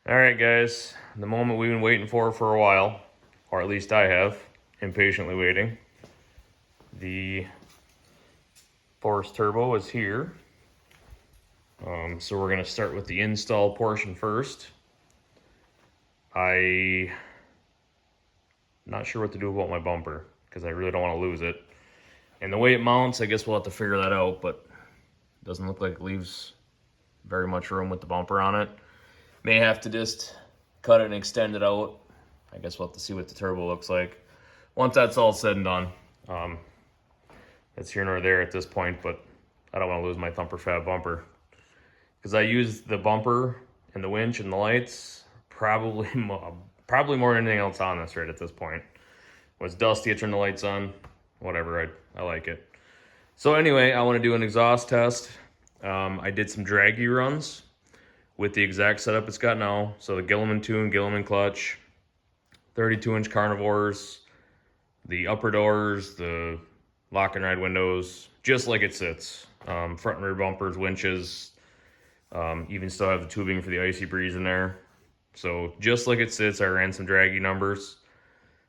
All right, guys, the moment we've been waiting for a while, or at least I have, impatiently waiting. The Force Turbo is here. So we're gonna start with the install portion first. I'm not sure what to do about my bumper because I really don't want to lose it. And the way it mounts, I guess we'll have to figure that out, but it doesn't look like it leaves very much room with the bumper on it. May have to just cut it and extend it out. I guess we'll have to see what the turbo looks like once that's all said and done. It's here nor there at this point, but I don't want to lose my thumper fab bumper because I use the bumper and the winch and the lights probably more than anything else on this right at this point. When it's dusty, I turn the lights on. Whatever, I like it. So anyway, I want to do an exhaust test. I did some dragy runs with the exact setup it's got now. So the Gilomen tune, Gilomen clutch, 32-inch carnivores, the upper doors, the lock and ride windows, just like it sits. Front and rear bumpers, winches, even still have the tubing for the icy breeze in there. So just like it sits, I ran some dragy numbers.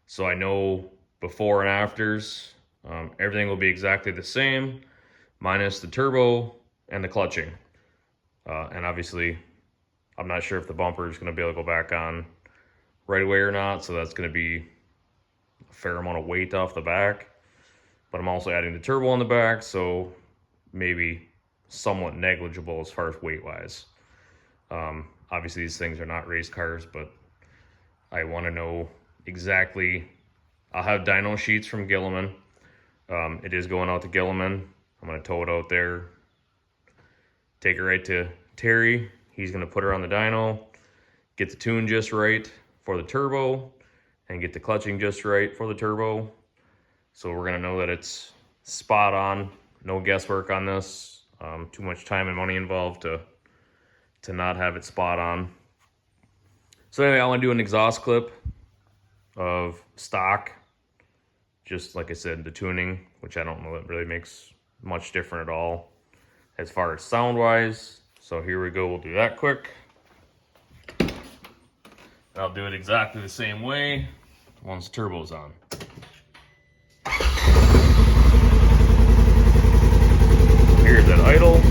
So I know before and afters, everything will be exactly the same, minus the turbo and the clutching. And obviously, I'm not sure if the bumper is going to be able to go back on right away or not, so that's going to be a fair amount of weight off the back. But I'm also adding the turbo on the back, so maybe somewhat negligible as far as weight-wise. Obviously, these things are not race cars, but I want to know exactly. I'll have dyno sheets from Gilomen. It is going out to Gilomen. I'm going to tow it out there, take it right to Terry. He's going to put her on the dyno, get the tune just right for the turbo, and get the clutching just right for the turbo. So we're going to know that it's spot on, no guesswork on this. Too much time and money involved to not have it spot on. So anyway, I want to do an exhaust clip of stock. Just like I said, the tuning, which I don't know that really makes much different at all as far as sound-wise. So here we go, we'll do that quick. I'll do it exactly the same way once the turbo's on. Here's that idle.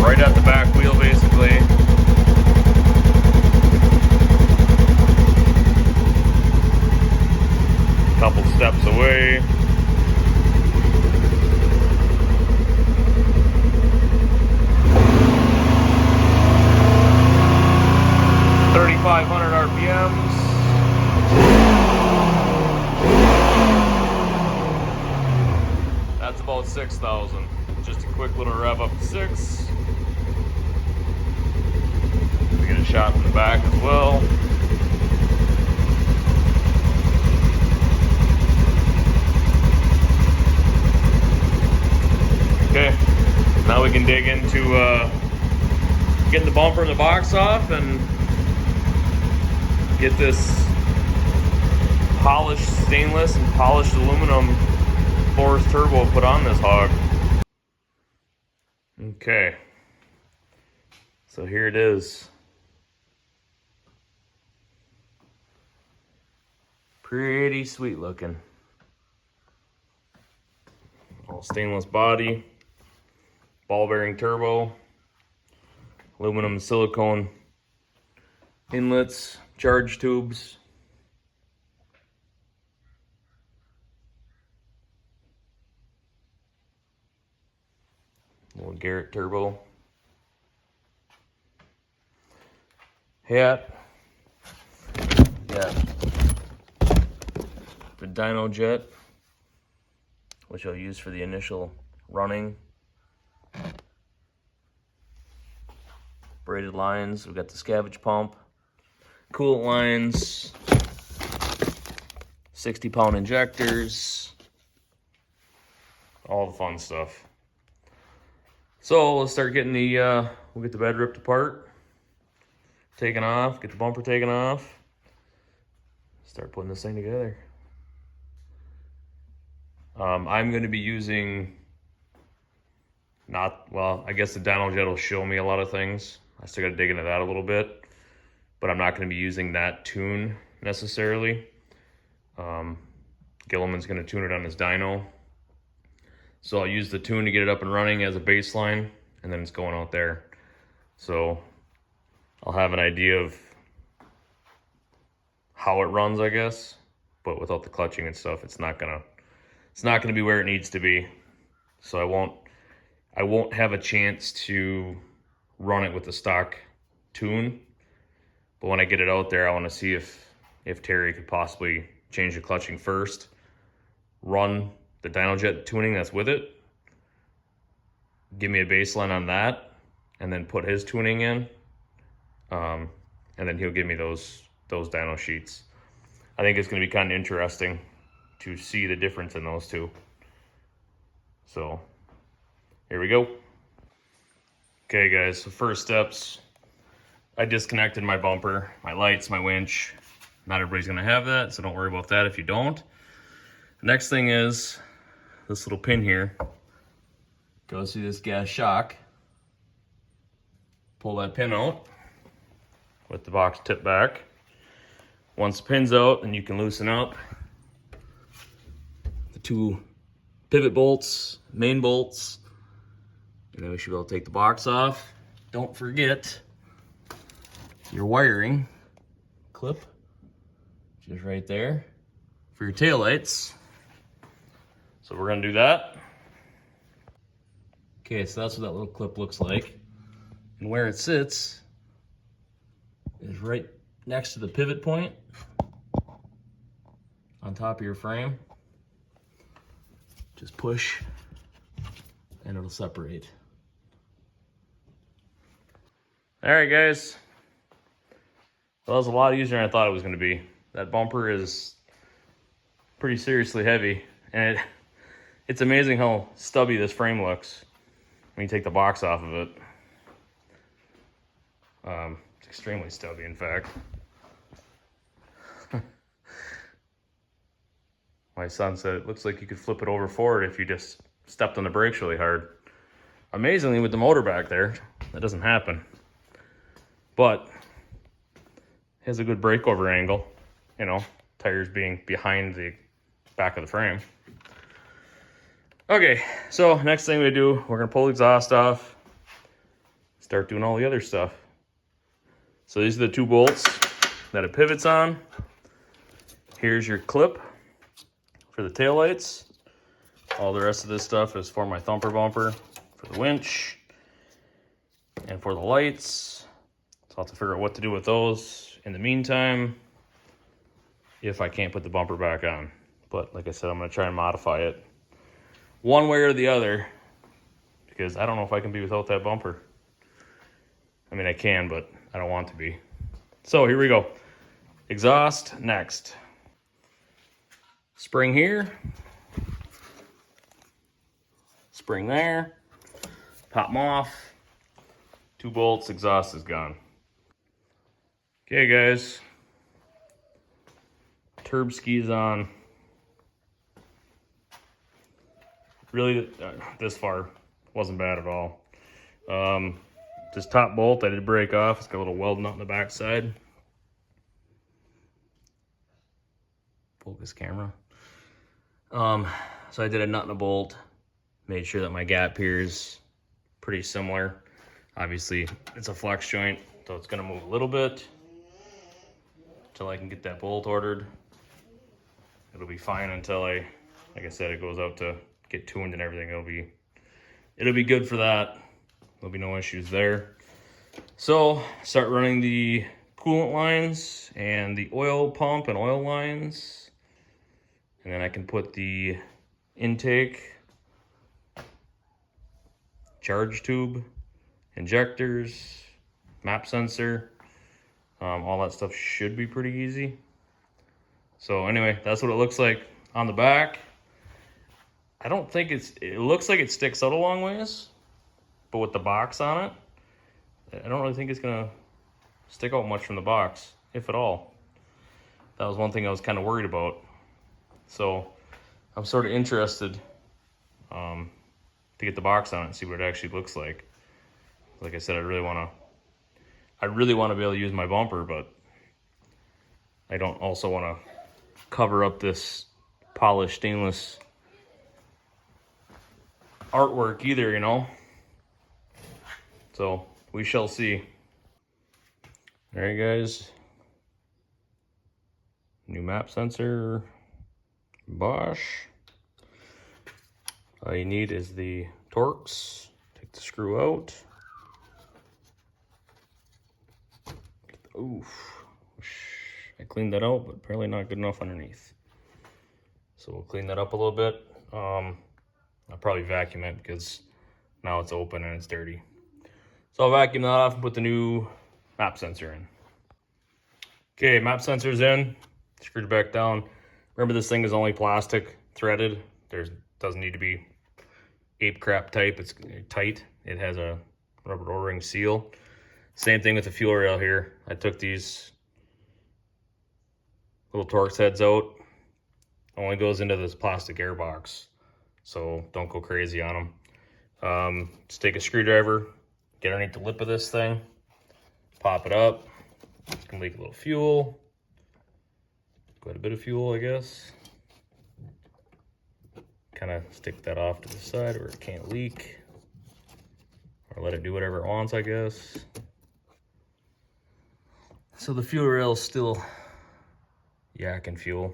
Right at the back wheel, basically. Couple steps away. RPMs. That's about 6,000. Just a quick little rev up to 6. We get a shot from the back as well. Okay, now we can dig into getting the bumper and the box off and get this polished stainless and polished aluminum Force turbo put on this hog. Okay, so here it is. Pretty sweet looking. All stainless body, ball bearing turbo, aluminum and silicone inlets, charge tubes. Little Garrett turbo. Hat. Yeah. The dyno jet, which I'll use for the initial running. Braided lines. We've got the Scavenge pump. Coolant lines. 60-pound injectors. All the fun stuff. So let's start getting the, we'll get the bed ripped apart, taken off, get the bumper taken off, start putting this thing together. I'm going to be using, I guess the dyno jet will show me a lot of things. I still got to dig into that a little bit, but I'm not going to be using that tune necessarily. Gilomen's going to tune it on his dyno. So I'll use the tune to get it up and running as a baseline, and then it's going out there. So I'll have an idea of how it runs, I guess, but without the clutching and stuff, it's not gonna be where it needs to be. So I won't have a chance to run it with the stock tune. But when I get it out there, I want to see if Terry could possibly change the clutching first, run the Dynojet tuning that's with it, give me a baseline on that, and then put his tuning in, and then he'll give me those dyno sheets. I think it's going to be kind of interesting to see the difference in those two. So here we go. Okay guys, so first steps, I disconnected my bumper, my lights, my winch. Not everybody's going to have that, so don't worry about that if you don't. The next thing is this little pin here goes through this gas shock. Pull that pin out with the box tip back. Once the pin's out, then you can loosen up the two pivot bolts, main bolts, and then we should be able to take the box off. Don't forget your wiring clip, which is right there for your taillights. So we're gonna do that. Okay, so that's what that little clip looks like. And where it sits is right next to the pivot point on top of your frame. Just push and it'll separate. All right, guys. Well, that was a lot easier than I thought it was going to be. That bumper is pretty seriously heavy, and it's amazing how stubby this frame looks when you take the box off of it. It's extremely stubby, in fact. My son said it looks like you could flip it over forward if you just stepped on the brakes really hard. Amazingly, with the motor back there, that doesn't happen. But it has a good breakover angle, you know, tires being behind the back of the frame. Okay, so next thing we do, we're gonna pull the exhaust off, start doing all the other stuff. So these are the two bolts that it pivots on. Here's your clip for the taillights. All the rest of this stuff is for my thumper bumper, for the winch, and for the lights. So I'll have to figure out what to do with those in the meantime if I can't put the bumper back on. But like I said, I'm gonna try and modify it one way or the other, because I don't know if I can be without that bumper. I mean, I can, but I don't want to be. So here we go. Exhaust next. Spring here. Spring there. Pop them off. 2 bolts, exhaust is gone. Okay, guys. Turb skis on. Really, this far wasn't bad at all. This top bolt I did break off. It's got a little weld nut on the back side. Focus camera. So I did a nut and a bolt. Made sure that my gap here is pretty similar. Obviously, it's a flex joint, so it's gonna move a little bit until I can get that bolt ordered. It'll be fine until like I said, it goes out to get tuned and everything. It'll be good for that. There'll be no issues there. So start running the coolant lines and the oil pump and oil lines, and then I can put the intake, charge tube, injectors, map sensor, all that stuff should be pretty easy. So anyway, that's what it looks like on the back. I don't think it looks like it sticks out a long ways, but with the box on it, I don't really think it's gonna stick out much from the box, if at all. That was one thing I was kind of worried about. So I'm sort of interested to get the box on it and see what it actually looks like. Like I said, I really want to I really want to be able to use my bumper, but I don't also want to cover up this polished stainless artwork either, you know? So we shall see. All right, guys. New map sensor, Bosch. All you need is the Torx. Take the screw out. Oof. I cleaned that out, but apparently not good enough underneath. So we'll clean that up a little bit. I'll probably vacuum it because now it's open and it's dirty. So I'll vacuum that off and put the new map sensor in. Okay, map sensor's in. Screwed it back down. Remember, this thing is only plastic, threaded. Doesn't need to be ape crap type. It's tight. It has a rubber O-ring seal. Same thing with the fuel rail here. I took these little Torx heads out. Only goes into this plastic air box, so don't go crazy on them. Just take a screwdriver, get underneath the lip of this thing, pop it up. It's gonna leak a little fuel. Quite a bit of fuel, I guess. Kind of stick that off to the side where it can't leak, or let it do whatever it wants, I guess. So the fuel rail is still yakking fuel.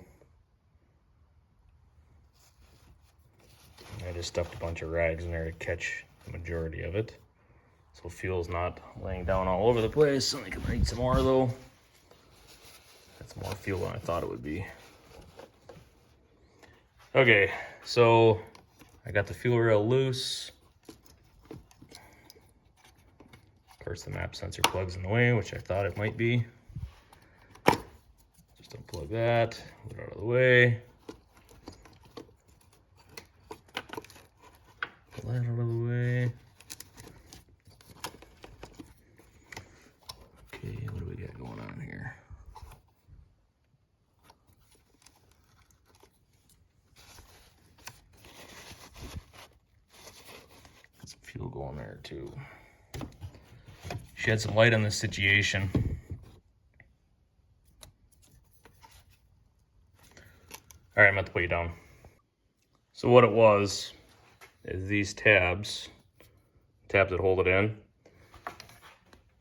I just stuffed a bunch of rags in there to catch the majority of it, so fuel's not laying down all over the place. So I can need some more though. That's more fuel than I thought it would be. Okay, so I got the fuel rail loose. Of course, the map sensor plugs in the way, which I thought it might be. Just unplug that, move it out of the way. Pull that out of the way. Okay, what do we got going on here? Got some fuel going there too. Shed some light on this situation. All right, I'm about to put you down. So what it was is these tabs that hold it in,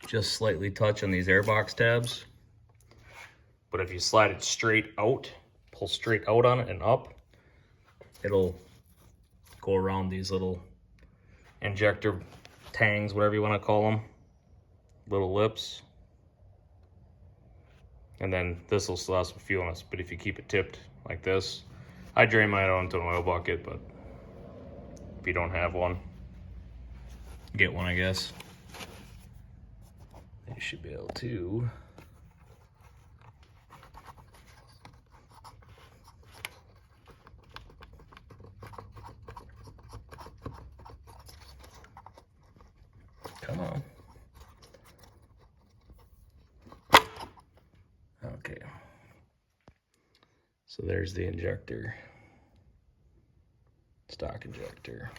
just slightly touch on these airbox tabs. But if you slide it straight out, pull straight out on it and up, it'll go around these little injector tangs, whatever you want to call them, little lips. And then this will still have some fuel in it, but if you keep it tipped like this, I drain mine out into an oil bucket, but if you don't have one, get one, I guess. You should be able to. Come on. Okay. So there's the injector. Stock injector.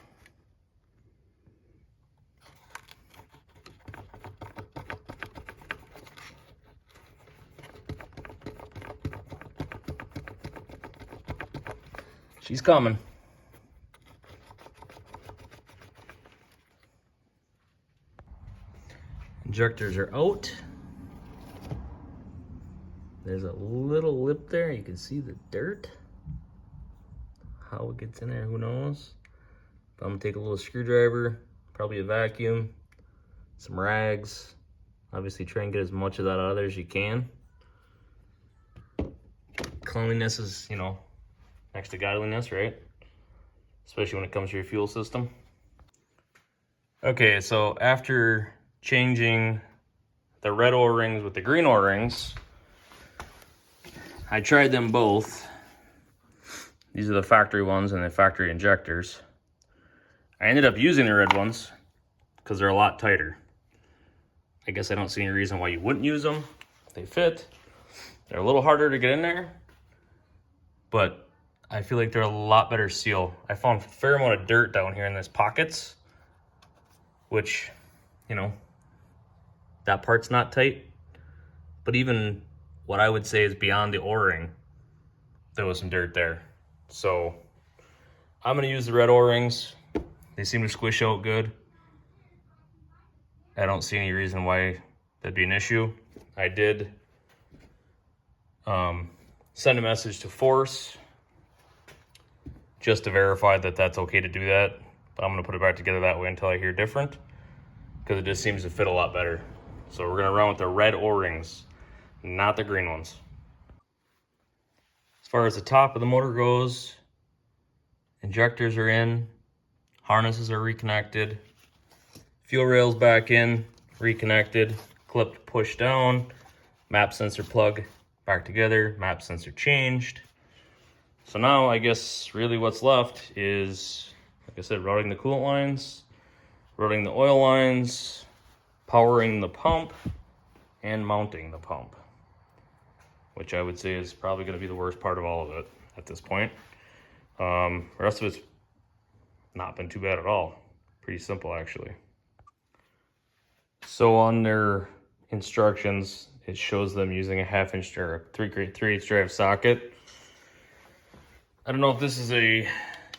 She's coming. Injectors are out. There's a little lip there. You can see the dirt. How it gets in there, who knows? But I'm gonna take a little screwdriver, probably a vacuum, some rags. Obviously try and get as much of that out of there as you can. Cleanliness is, you know, next to godliness, right? Especially when it comes to your fuel system. Okay, so after changing the red O-rings with the green O-rings, I tried them both. These are the factory ones and the factory injectors. I ended up using the red ones because they're a lot tighter. I guess I don't see any reason why you wouldn't use them. They fit. They're a little harder to get in there, but I feel like they're a lot better seal. I found a fair amount of dirt down here in these pockets, which, you know, that part's not tight. But even what I would say is beyond the O-ring, there was some dirt there. So I'm gonna use the red O-rings. They seem to squish out good. I don't see any reason why that'd be an issue. I did send a message to Force just to verify that that's okay to do that. But I'm gonna put it back together that way until I hear different, because it just seems to fit a lot better. So we're gonna run with the red O-rings, not the green ones. As far as the top of the motor goes, injectors are in, harnesses are reconnected, fuel rails back in, reconnected, clipped, pushed down, map sensor plug back together, map sensor changed. So now I guess really what's left is, like I said, routing the coolant lines, routing the oil lines, powering the pump, and mounting the pump, which I would say is probably going to be the worst part of all of it at this point. The rest of it's not been too bad at all. Pretty simple, actually. So on their instructions, it shows them using a 1/2" or 3/8 drive socket. I don't know if this is a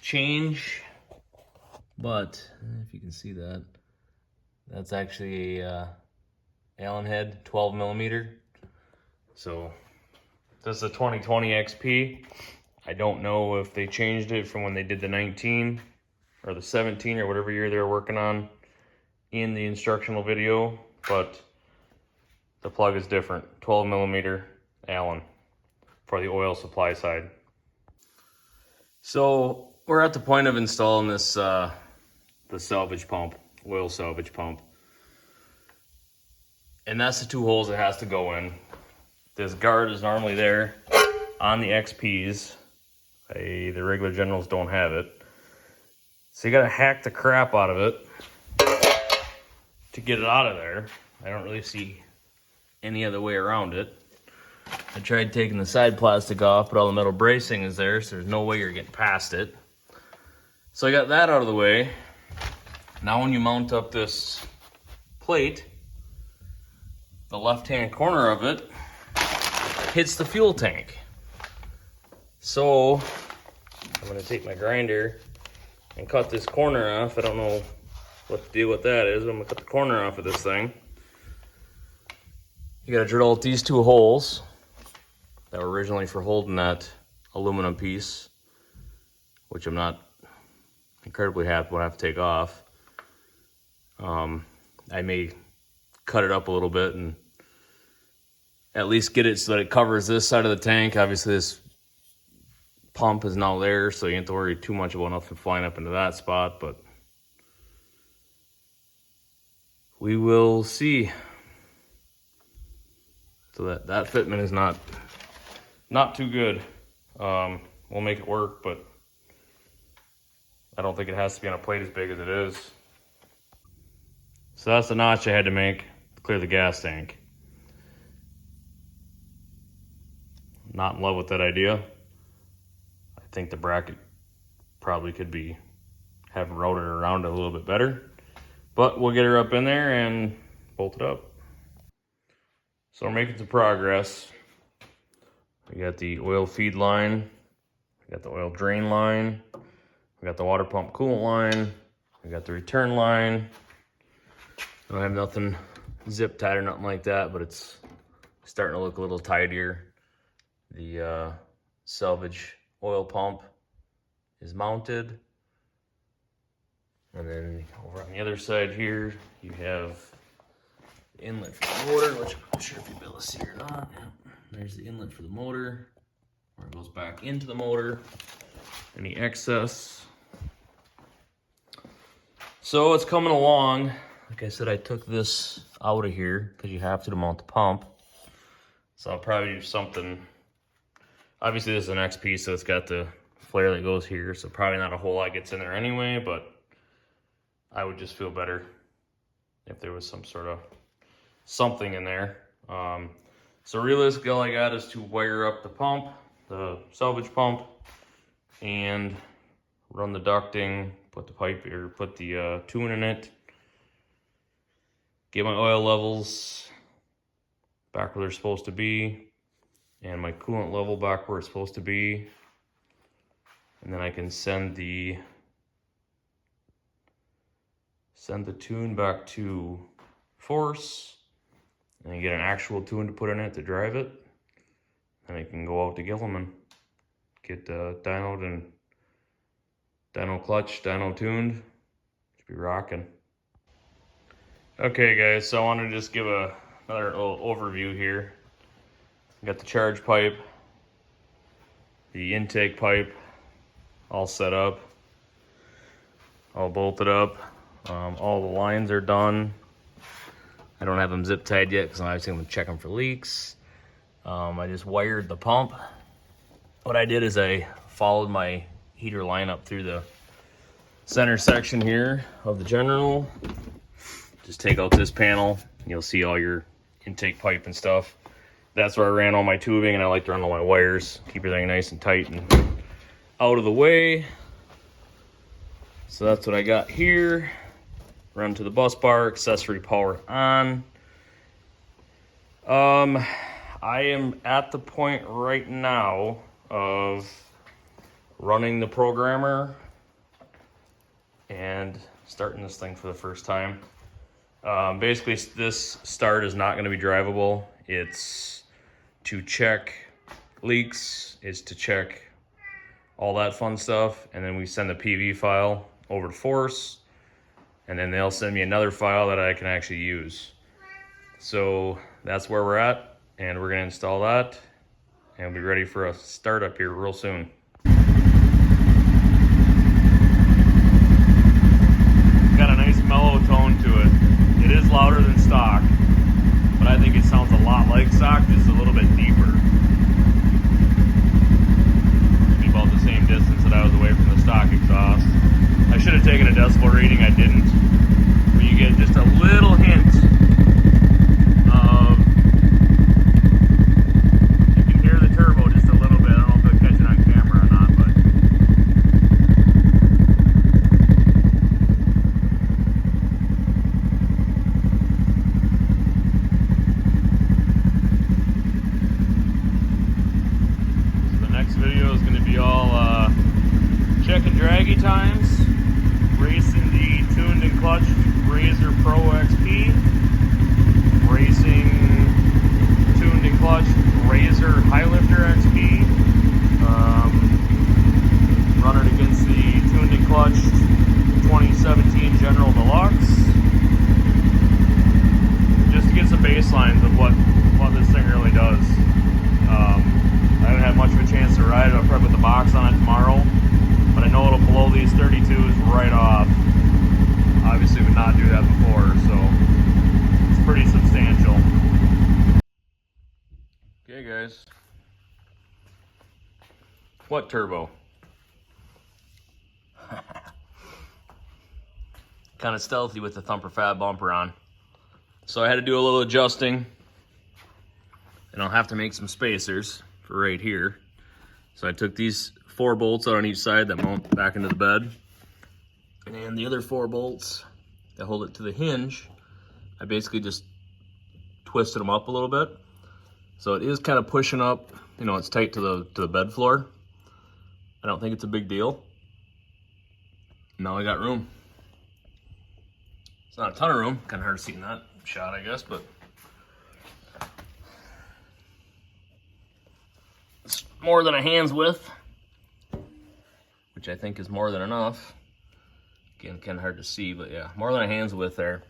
change, but if you can see that, that's actually a Allen head, 12mm. So this is a 2020 XP. I don't know if they changed it from when they did the 19 or the 17 or whatever year they were working on in the instructional video, but the plug is different. 12mm Allen for the oil supply side. So we're at the point of installing this the salvage pump, oil salvage pump. And that's the 2 holes it has to go in. This guard is normally there on the XPs. The regular Generals don't have it. So you gotta hack the crap out of it to get it out of there. I don't really see any other way around it. I tried taking the side plastic off, but all the metal bracing is there, so there's no way you're getting past it. So I got that out of the way. Now when you mount up this plate, the left-hand corner of it hits the fuel tank. So I'm gonna take my grinder and cut this corner off. I don't know what to do with that is, but I'm gonna cut the corner off of this thing. You gotta drill out these 2 holes that were originally for holding that aluminum piece, which I'm not incredibly happy when I have to take off. I may cut it up a little bit and at least get it so that it covers this side of the tank. Obviously this pump is now there, so you don't have to worry too much about nothing flying up into that spot, but we will see. So that fitment is not too good. We'll make it work, but I don't think it has to be on a plate as big as it is. So that's the notch I had to make to clear the gas tank. Not in love with that idea. I think the bracket probably could be having routed around a little bit better, but we'll get her up in there and bolt it up. So we're making some progress. We got the oil feed line, we got the oil drain line, we got the water pump coolant line, we got the return line. I don't have nothing zip tied or nothing like that, but it's starting to look a little tidier. The salvage oil pump is mounted. And then over on the other side here, you have the inlet for the motor, which I'm not sure if you'll be able to see or not. Yeah. There's the inlet for the motor, where it goes back into the motor. Any excess. So it's coming along. Like I said, I took this out of here because you have to mount the pump. So I'll probably do something. Obviously this is an XP, so it's got the flare that goes here, so probably not a whole lot gets in there anyway, but I would just feel better if there was some sort of something in there. So realistically, all I got is to wire up the pump, the salvage pump, and run the ducting, put the pipe or put the tune in it, get my oil levels back where they're supposed to be, and my coolant level back where it's supposed to be. And then I can send the tune back to force, and I get an actual tune to put in it to drive it. And I can go out to Gilomen, get dynoed and dyno clutch, dyno tuned. Should be rocking. Okay guys, so I wanted to just give another little overview here. Got the charge pipe, the intake pipe all set up, all bolted up. All the lines are done. I don't have them zip tied yet because I'm obviously going to check them for leaks. I just wired the pump. What I did is I followed my heater line up through the center section here of the General. Just take out this panel, you'll see all your intake pipe and stuff. That's where I ran all my tubing, and I like to run all my wires, keep everything nice and tight and out of the way. So that's what I got here. Run to the bus bar, accessory power on. I am at the point right now of running the programmer and starting this thing for the first time. Basically, this start is not going to be drivable. It's to check leaks, it's to check all that fun stuff, and then we send the PV file over to Force, and then they'll send me another file that I can actually use. So that's where we're at, and we're going to install that, and we'll be ready for a startup here real soon. Got a nice mellow tone to it. It is louder than stock, but I think it sounds a lot like stock, just a little bit deeper. Be about the same distance that I was away from the stock exhaust. I should have taken a decibel reading, I didn't. But you get just a little hint of, you can hear the turbo just a little bit. I don't know if they'll catch it on camera or not, but so the next video is going to be all check and draggy times, racing the tuned and clutched Razor Pro XP, racing tuned and clutched Razor Highlifter XP, running against the tuned and clutched 2017 General Deluxe, just to get some baselines of what this thing really does. I haven't had much of a chance to ride it. I'll probably put the box on it tomorrow, but I know it'll blow these 32s right off. Obviously would not do that before, so it's pretty substantial. Okay guys, what turbo? Kind of stealthy with the Thumper Fab bumper on. So I had to do a little adjusting, and I'll have to make some spacers for right here. So I took these 4 bolts out on each side that mount back into the bed, and the other 4 bolts that hold it to the hinge, I basically just twisted them up a little bit. So it is kind of pushing up, you know, it's tight to the bed floor. I don't think it's a big deal. Now I got room. It's not a ton of room, kind of hard to see in that shot, I guess, but it's more than a hand's width, which I think is more than enough. Again, kind of hard to see, but yeah, more than a hand's width there.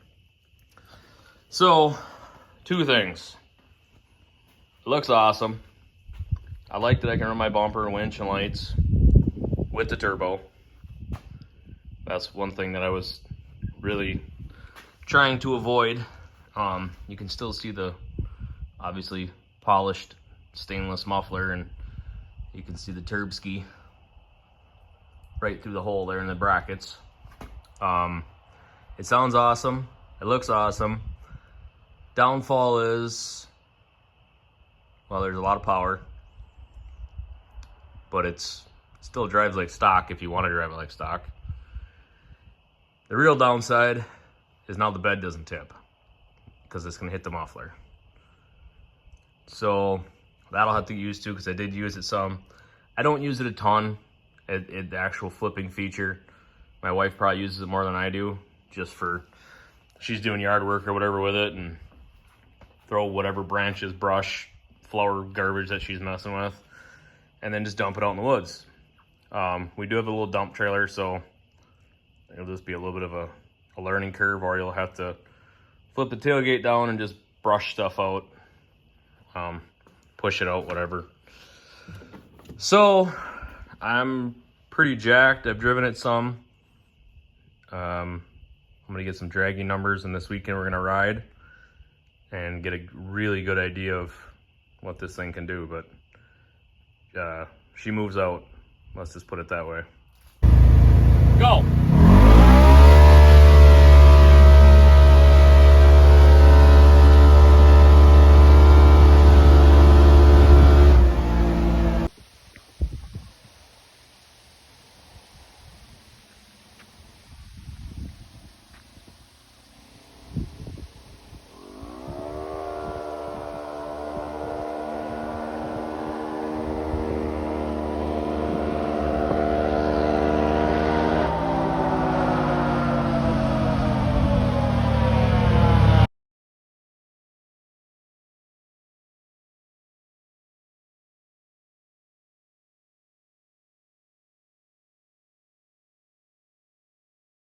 So, 2 things. It looks awesome. I like that I can run my bumper, winch, and lights with the turbo. That's one thing that I was really trying to avoid. You can still see the obviously polished stainless muffler, and you can see the turb ski right through the hole there in the brackets. It sounds awesome. It looks awesome. Downfall is, well, there's a lot of power, but it still drives like stock if you want to drive it like stock. The real downside is now the bed doesn't tip. because it's going to hit the muffler. So that'll have to get used to, because I did use it some. I don't use it a ton, the actual flipping feature. My wife probably uses it more than I do, just for, she's doing yard work or whatever with it, and throw whatever branches, brush, flower garbage that she's messing with, and then just dump it out in the woods. We do have a little dump trailer, so it'll just be a little bit of a learning curve, or you'll have to flip the tailgate down and just brush stuff out, push it out, whatever. So I'm pretty jacked. I've driven it some. I'm gonna get some dragy numbers, and this weekend we're gonna ride and get a really good idea of what this thing can do. But she moves out, let's just put it that way.